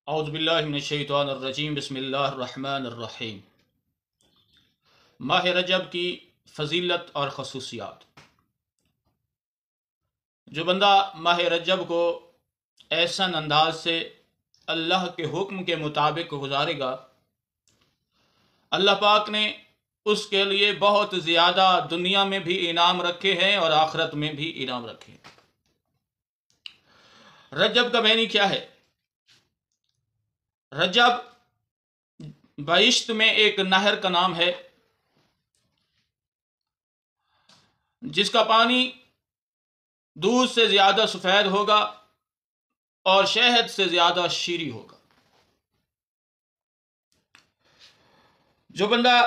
औज़ुबिल्लाहि मिनश्शैतानिर्रजीम बिस्मिल्लाहिर्रहमानिर्रहीम। माह रजब की फ़जीलत और ख़ुसूसियात। जो बंदा माह रजब को ऐसा अंदाज से अल्लाह के हुक्म के मुताबिक गुजारेगा, अल्लाह पाक ने उसके लिए बहुत ज़्यादा दुनिया में भी इनाम रखे हैं और आखिरत में भी इनाम रखे हैं। रजब का महीना क्या है? रजब बहिश्त में एक नहर का नाम है जिसका पानी दूध से ज़्यादा सफ़ेद होगा और शहद से ज़्यादा शीरी होगा। जो बंदा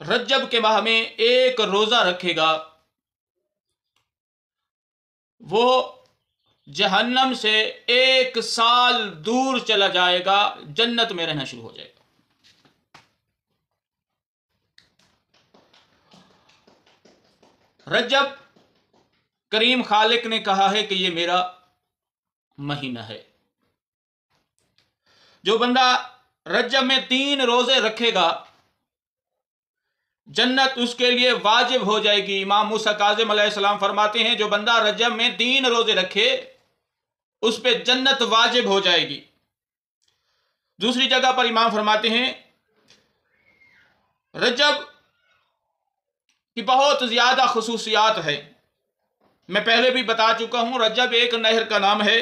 रजब के माह में एक रोज़ा रखेगा वो जहन्नम से 1 साल दूर चला जाएगा, जन्नत में रहना शुरू हो जाएगा। रजब करीम खालिक ने कहा है कि ये मेरा महीना है। जो बंदा रजब में 3 रोजे रखेगा जन्नत उसके लिए वाजिब हो जाएगी। इमाम मूसा काज़िम अलैहिस्सलाम फरमाते हैं जो बंदा रजब में 3 रोजे रखे उस पे जन्नत वाजिब हो जाएगी। दूसरी जगह पर इमाम फरमाते हैं रजब की बहुत ज्यादा खुसूसियात है। मैं पहले भी बता चुका हूं, रजब एक नहर का नाम है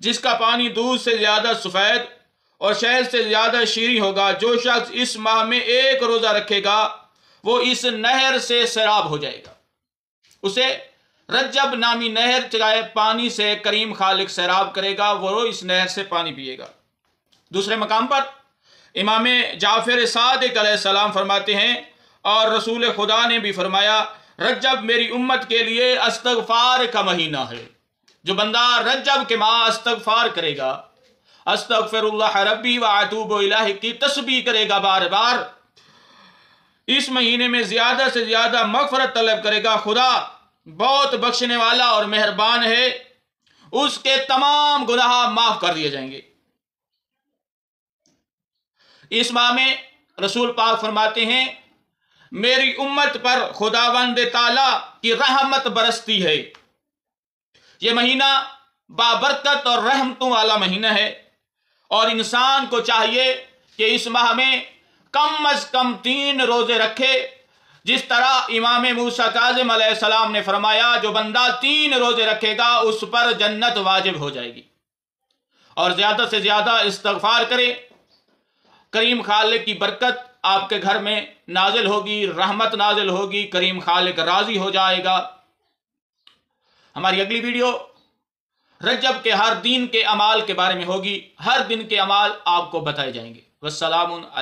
जिसका पानी दूध से ज्यादा सफेद और शहद से ज्यादा शीरी होगा। जो शख्स इस माह में एक रोजा रखेगा वो इस नहर से सैराब हो जाएगा। उसे रजब नामी नहर चाहे पानी से करीम खालिक सैराब करेगा, वो इस नहर से पानी पिएगा। दूसरे मकाम पर इमाम जाफर सादिक अलैहिस्सलाम फरमाते हैं और रसूल खुदा ने भी फरमाया रजब मेरी उम्मत के लिए इस्तगफार का महीना है। जो बंदा रजब के माह इस्तगफार करेगा, अस्तगफिरुल्लाह रब्बी व अतूबु इलैहि की तस्बीह करेगा, बार बार इस महीने में ज्यादा से ज्यादा मगफरत तलब करेगा, खुदा बहुत बख्शने वाला और मेहरबान है, उसके तमाम गुनाह माफ कर दिए जाएंगे। इस माह में रसूल पाक फरमाते हैं मेरी उम्मत पर खुदावंद ताला की रहमत बरसती है। यह महीना बाबरकत और रहमतों वाला महीना है और इंसान को चाहिए कि इस माह में कम अज कम 3 रोजे रखे। जिस तरह इमाम मूसा काज़िम अलैहिस्सलाम ने फरमाया जो बंदा 3 रोजे रखेगा उस पर जन्नत वाजिब हो जाएगी। और ज्यादा से ज्यादा इस्तगफार करे, करीम खालिक की बरकत आपके घर में नाजिल होगी, रहमत नाजिल होगी, करीम खालिक राजी हो जाएगा। हमारी अगली वीडियो रजब के हर दिन के अमाल के बारे में होगी। हर दिन के अमाल आपको बताए जाएंगे। वस्सलामुन अलैकुम।